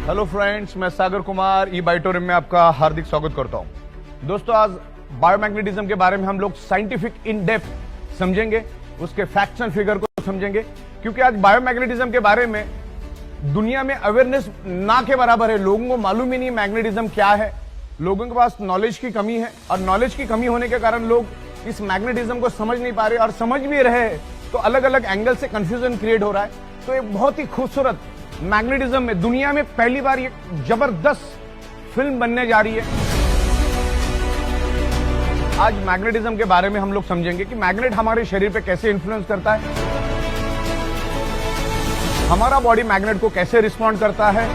Hello friends, मैं सागर कुमार ई बायोटोरियम में आपका हार्दिक स्वागत करता हूं। दोस्तों, आज बायोमैग्नेटिज्म के बारे में हम लोग साइंटिफिक इन डेप्थ समझेंगे, उसके फैक्ट्स एंड फिगर को समझेंगे, क्योंकि आज बायोमैग्नेटिज्म के बारे में दुनिया में अवेयरनेस ना के बराबर है। लोगों को मालूम ही नहीं मैग्नेटिज्म क्या है, लोगों के पास नॉलेज की कमी है, और नॉलेज की कमी होने के कारण लोग इस मैग्नेटिज्म को समझ नहीं पा रहे, और समझ भी रहे तो अलग अलग एंगल से कंफ्यूजन क्रिएट हो रहा है। तो एक बहुत ही खूबसूरत मैग्नेटिज्म में दुनिया में पहली बार ये जबरदस्त फिल्म बनने जा रही है। आज मैग्नेटिज्म के बारे में हम लोग समझेंगे कि मैग्नेट हमारे शरीर पे कैसे इन्फ्लुएंस करता है, हमारा बॉडी मैग्नेट को कैसे रिस्पॉन्ड करता है,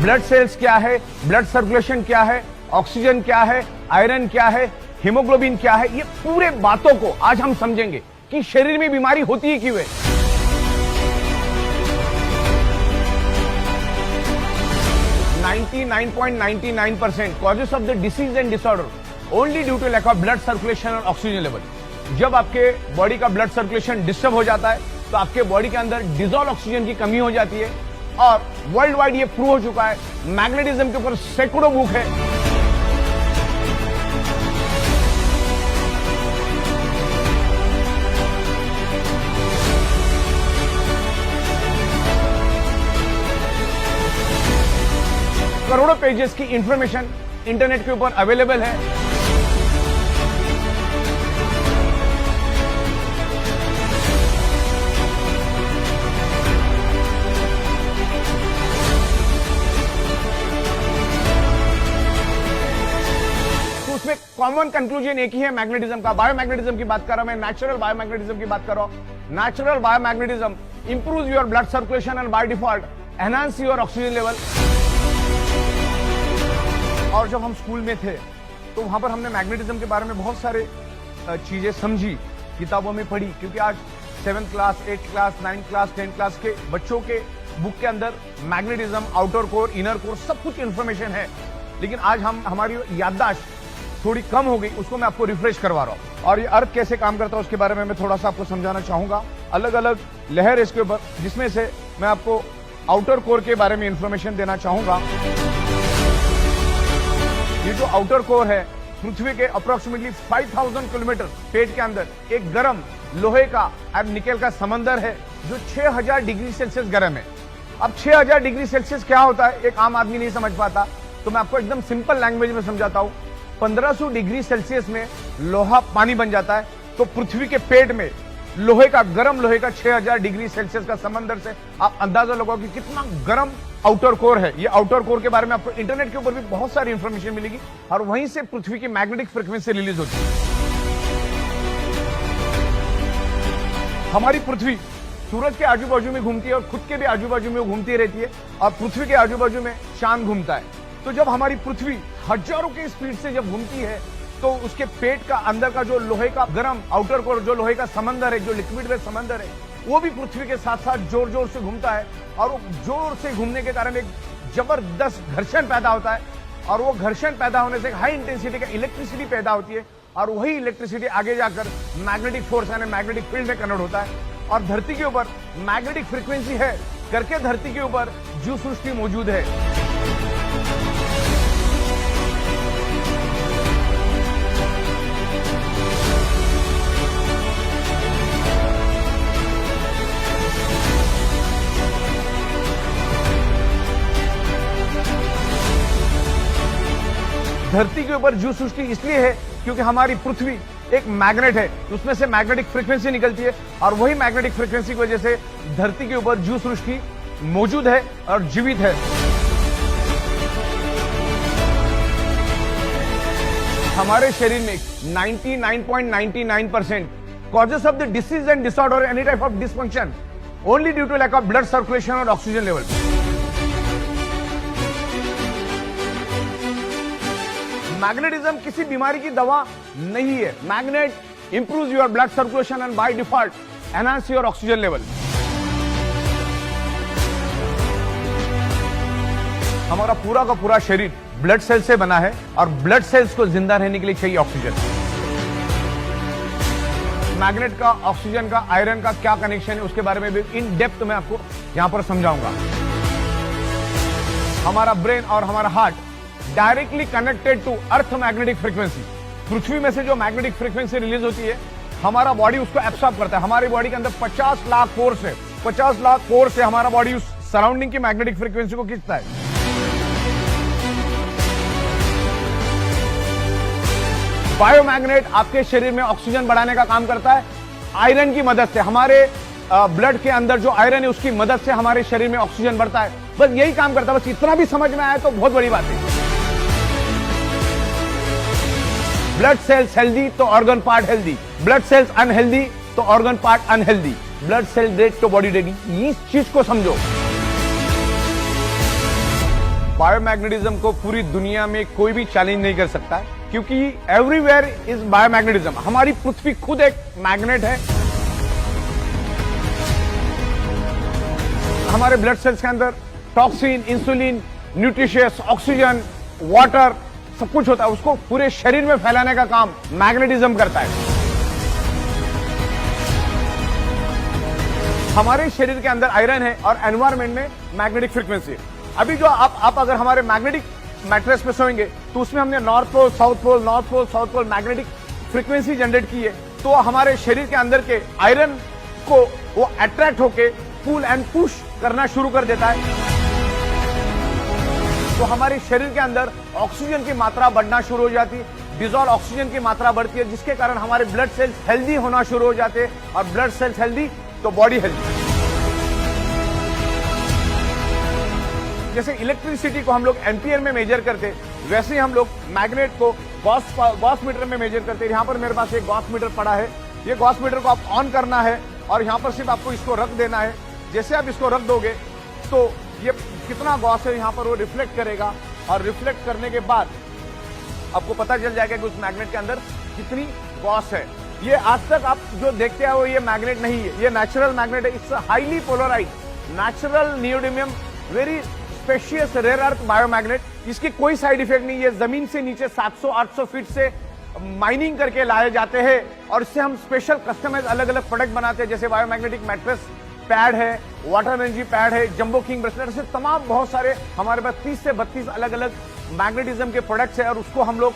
ब्लड सेल्स क्या है, ब्लड सर्कुलेशन क्या है, ऑक्सीजन क्या है, आयरन क्या है, हीमोग्लोबिन क्या है। ये पूरे बातों को आज हम समझेंगे कि शरीर में बीमारी होती है क्यों है। 99.99% causes of the disease and disorder only due to lack of blood circulation और ऑक्सीजन लेवल। जब आपके बॉडी का ब्लड सर्कुलेशन डिस्टर्ब हो जाता है तो आपके बॉडी के अंदर डिजोल्व ऑक्सीजन की कमी हो जाती है, और वर्ल्ड वाइड ये प्रूव हो चुका है। मैग्नेटिज्म के ऊपर सैकड़ों बुक है। करोड़ों पेजेस की इंफॉर्मेशन इंटरनेट के ऊपर अवेलेबल है। तो उसमें कॉमन कंक्लूजन एक ही है मैग्नेटिज्म का। बायोमैग्नेटिज्म की बात कर रहा हूं मैं, नेचुरल बायोमैग्नेटिज्म की बात कर रहा हूं। Natural biomagnetism improves your blood circulation and by default enhance your oxygen level. और जब हम स्कूल में थे तो वहां पर हमने मैग्नेटिज्म के बारे में बहुत सारे चीजें समझी, किताबों में पढ़ी, क्योंकि आज 7th class, 8th class, 9th class, 10th class के बच्चों के बुक के अंदर magnetism, outer core, inner core सब कुछ इंफॉर्मेशन है। लेकिन आज हमारी याददाश्त थोड़ी कम हो गई, उसको मैं आपको रिफ्रेश करवा रहा हूं। और ये अर्थ कैसे काम करता है उसके बारे में मैं थोड़ा सा आपको समझाना चाहूंगा। अलग अलग लहर इसके ऊपर, जिसमें से मैं आपको आउटर कोर के बारे में इंफॉर्मेशन देना चाहूंगा। ये जो आउटर कोर है, पृथ्वी के अप्रोक्सीमेटली 5000 किलोमीटर पेट के अंदर एक गर्म लोहे का और निकेल का समंदर है जो 6000 डिग्री सेल्सियस गर्म है। अब 6000 डिग्री सेल्सियस क्या होता है एक आम आदमी नहीं समझ पाता, तो मैं आपको एकदम सिंपल लैंग्वेज में समझाता हूं। 1500 डिग्री सेल्सियस में लोहा पानी बन जाता है, तो पृथ्वी के पेट में लोहे का, गर्म लोहे का 6000 डिग्री सेल्सियस का समंदर से आप अंदाजा लगाओ कि कितना गर्म आउटर कोर है। ये आउटर कोर के बारे में आपको इंटरनेट के ऊपर भी बहुत सारी इंफॉर्मेशन मिलेगी, और वहीं से पृथ्वी की मैग्नेटिक फ्रीक्वेंसी रिलीज होती है। हमारी पृथ्वी सूरज के आजू बाजू में घूमती है और खुद के भी आजू बाजू में घूमती रहती है, और पृथ्वी के आजू बाजू में चांद घूमता है। तो जब हमारी पृथ्वी हजारों की स्पीड से जब घूमती है तो उसके पेट का अंदर का जो लोहे का गर्म आउटर कोर, जो लोहे का समंदर है, जो लिक्विड में समंदर है, वो भी पृथ्वी के साथ साथ जोर जोर से घूमता है, और वो जोर से घूमने के कारण एक जबरदस्त घर्षण पैदा होता है, और वो घर्षण पैदा होने से हाई इंटेंसिटी का इलेक्ट्रिसिटी पैदा होती है, और वही इलेक्ट्रिसिटी आगे जाकर मैग्नेटिक फोर्स यानी मैग्नेटिक फील्ड में कन्वर्ट होता है। और धरती के ऊपर मैग्नेटिक फ्रीक्वेंसी है करके धरती के ऊपर जीव सृष्टि मौजूद है। धरती के ऊपर जीव सृष्टि इसलिए है क्योंकि हमारी पृथ्वी एक मैग्नेट है, उसमें से मैग्नेटिक फ्रीक्वेंसी निकलती है, और वही मैग्नेटिक फ्रीक्वेंसी की वजह से धरती के ऊपर जीव सृष्टि मौजूद है और जीवित है। हमारे शरीर में 99.99% causes of the disease and disorder any type of dysfunction only due to lack of blood circulation और ऑक्सीजन लेवल। मैग्नेटिज्म किसी बीमारी की दवा नहीं है। Magnet improves your blood circulation and by default enhance your oxygen level. हमारा पूरा का पूरा शरीर ब्लड सेल से बना है, और ब्लड सेल्स को जिंदा रहने के लिए चाहिए ऑक्सीजन। मैग्नेट का, ऑक्सीजन का, आयरन का क्या कनेक्शन है उसके बारे में भी इन डेप्थ में आपको यहां पर समझाऊंगा। हमारा ब्रेन और हमारा heart directly connected to earth magnetic frequency. पृथ्वी में से जो मैग्नेटिक फ्रीक्वेंसी रिलीज होती है, हमारा बॉडी उसको एब्सॉर्ब करता है। हमारी बॉडी के अंदर 50 लाख पोर्स है। 50 लाख पोर्स से हमारा बॉडी उस सराउंडिंग की मैग्नेटिक फ्रीक्वेंसी को खींचता है। बायोमैग्नेट आपके शरीर में ऑक्सीजन बढ़ाने का काम करता है आयरन की मदद से। हमारे ब्लड के अंदर जो आयरन है उसकी मदद से हमारे शरीर में ऑक्सीजन बढ़ता है। बस यही काम करता है। बस इतना भी समझ में आया तो बहुत बड़ी बात है। ब्लड सेल्स हेल्दी तो organ part healthy, blood cells unhealthy तो organ part unhealthy, blood cell dead तो बॉडी डेड। इस चीज को समझो। बायोमैग्नेटिज्म को पूरी दुनिया में कोई भी चैलेंज नहीं कर सकता है, क्योंकि एवरीवेयर इज बायोमैग्नेटिज्म। हमारी पृथ्वी खुद एक मैग्नेट है। हमारे ब्लड सेल्स के अंदर toxin, insulin, nutritious, oxygen, water सब कुछ होता है। उसको पूरे शरीर में फैलाने का काम मैग्नेटिज्म करता है। हमारे शरीर के अंदर आयरन है और एनवायरमेंट में मैग्नेटिक फ्रीक्वेंसी है। अभी जो आप अगर हमारे मैग्नेटिक मैट्रेस पे सोएंगे तो उसमें हमने north pole, south pole, north pole, south pole magnetic frequency generate की है। तो हमारे शरीर के अंदर के आयरन को वो अट्रैक्ट होके पुल एंड पुश करना शुरू कर देता है। तो हमारे शरीर के अंदर ऑक्सीजन की मात्रा बढ़ना शुरू हो जाती है, डिजॉल्व ऑक्सीजन की मात्रा बढ़ती है, जिसके कारण हमारे ब्लड सेल्स हेल्दी होना शुरू हो जाते हैं। और ब्लड सेल्स हेल्दी तो बॉडी हेल्दी। जैसे इलेक्ट्रिसिटी को हम लोग एम्पियर में मेजर करते, वैसे ही हम लोग मैग्नेट को गॉस मीटर में मेजर करते। यहाँ पर मेरे पास एक गॉस मीटर पड़ा है। ये गॉस मीटर को आप ऑन करना है और यहाँ पर सिर्फ आपको इसको रख देना है। जैसे आप इसको रख दोगे तो ये कितना गॉस है यहाँ पर वो रिफ्लेक्ट करेगा, और रिफ्लेक्ट करने के बाद आपको पता चल जाएगा कि उस मैग्नेट के अंदर कितनी गॉस है। ये आज तक आप जो देखते हैं वो ये मैग्नेट नहीं है, ये नेचुरल मैग्नेट है। It's highly polarise natural neodymium very specious rare earth biomagnet. इसकी कोई साइड इफेक्ट नहीं है। जमीन से नीचे 700-800 फीट से माइनिंग करके लाए जाते हैं और इससे हम स्पेशल कस्टमाइज अलग अलग प्रोडक्ट बनाते हैं। जैसे बायोमैग्नेटिक मैट्रेस पैड है, वाटर एनर्जी पैड है, जंबो किंग ब्रेसलेट, ऐसे तमाम बहुत सारे हमारे पास 30 से 32 अलग अलग मैग्नेटिज्म के प्रोडक्ट्स है। और उसको हम लोग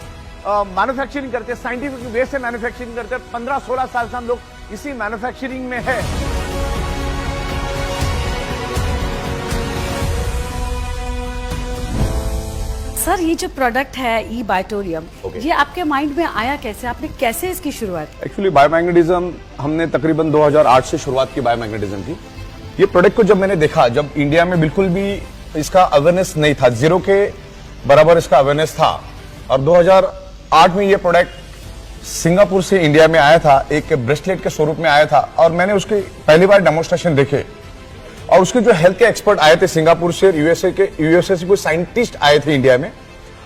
मैन्युफैक्चरिंग करते हैं, साइंटिफिक वे से मैन्युफैक्चरिंग करते हैं। 15-16 साल से हम लोग इसी मैन्युफैक्चरिंग में है। सर, ये जो प्रोडक्ट है ई बायोटोरियम, ये आपके माइंड में आया कैसे? आपने कैसे इसकी शुरुआत? एक्चुअली बायोमैग्नेटिज्म हमने तकरीबन 2008 से शुरुआत की बायोमैग्नेटिज्म की। ये प्रोडक्ट को जब मैंने देखा, जब इंडिया में बिल्कुल भी इसका अवेयरनेस नहीं था, जीरो के बराबर इसका अवेयरनेस था, और 2008 में ये प्रोडक्ट सिंगापुर से इंडिया में आया था, एक ब्रेसलेट के स्वरूप में आया था। और मैंने उसके पहली बार डेमोन्स्ट्रेशन देखे, और उसके जो हेल्थ के एक्सपर्ट आए थे सिंगापुर से, यूएसए से कोई साइंटिस्ट आए थे इंडिया में,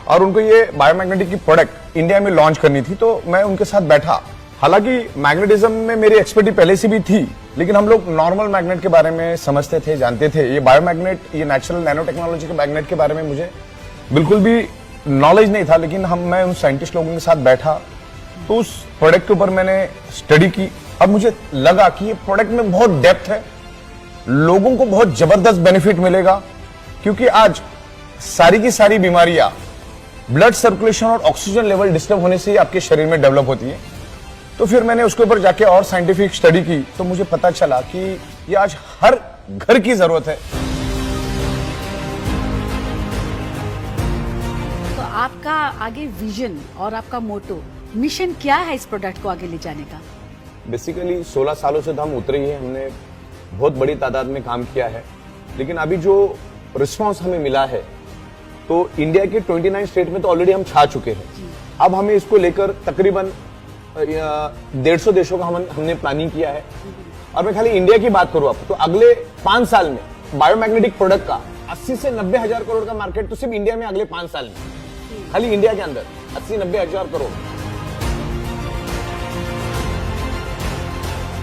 और उनको ये बायोमैग्नेटिक की प्रोडक्ट इंडिया में लॉन्च करनी थी। तो मैं उनके साथ बैठा। हालांकि मैग्नेटिज्म में मेरी एक्सपर्टी पहले से भी थी, लेकिन हम लोग नॉर्मल मैग्नेट के बारे में समझते थे, जानते थे। ये बायोमैग्नेट, ये नेचुरल नैनो टेक्नोलॉजी के मैग्नेट के बारे में मुझे बिल्कुल भी नॉलेज नहीं था। लेकिन मैं उन साइंटिस्ट लोगों के साथ बैठा तो उस प्रोडक्ट के ऊपर मैंने स्टडी की। अब मुझे लगा कि ये प्रोडक्ट में बहुत डेप्थ है, लोगों को बहुत जबरदस्त बेनिफिट मिलेगा, क्योंकि आज सारी की सारी बीमारियां ब्लड सर्कुलेशन और ऑक्सीजन लेवल डिस्टर्ब होने से ही आपके शरीर में डेवलप होती है। तो फिर मैंने उसके ऊपर जाके और साइंटिफिक स्टडी की, तो मुझे पता चला कि ये आज हर घर की जरूरत है। तो आपका आगे विजन और आपका मोटो, मिशन क्या है इस प्रोडक्ट को आगे ले जाने का? बेसिकली 16 सालों से तो हम उतरे ही हैं, हमने बहुत बड़ी तादाद में काम किया है। लेकिन अभी जो रिस्पांस हमें मिला है, तो इंडिया के 29 स्टेट में तो ऑलरेडी हम छा चुके हैं। अब हमें इसको लेकर तकरीबन 150 देशों का हमने प्लानिंग किया है। और मैं खाली इंडिया की बात करूं आपको, तो अगले 5 साल में बायोमैग्नेटिक प्रोडक्ट का 80 से 90 हजार करोड़ का मार्केट तो सिर्फ इंडिया में अगले 5 साल में, खाली इंडिया के अंदर 80-90 हजार करोड़।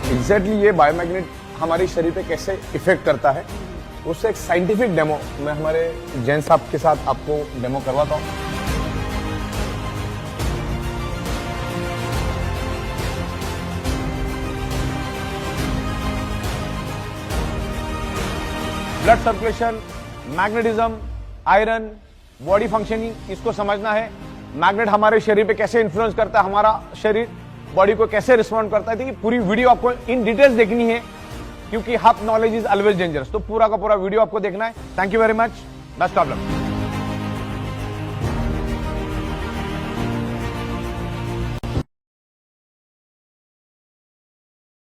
एग्जैक्टली ये बायोमैग्नेट हमारे शरीर पे कैसे इफेक्ट करता है, उससे एक साइंटिफिक डेमो मैं हमारे जैन साहब के साथ आपको डेमो करवाता हूं। Blood circulation, magnetism, iron, body functioning, इसको समझना है। मैग्नेट हमारे शरीर पे कैसे इन्फ्लुएंस करता है, हमारा शरीर बॉडी को कैसे रिस्पॉन्ड करता है, तो ये पूरी वीडियो आपको इन डिटेल्स देखनी है, क्योंकि half knowledge is always dangerous. तो पूरा का पूरा वीडियो आपको देखना है। Thank you very much, best of luck.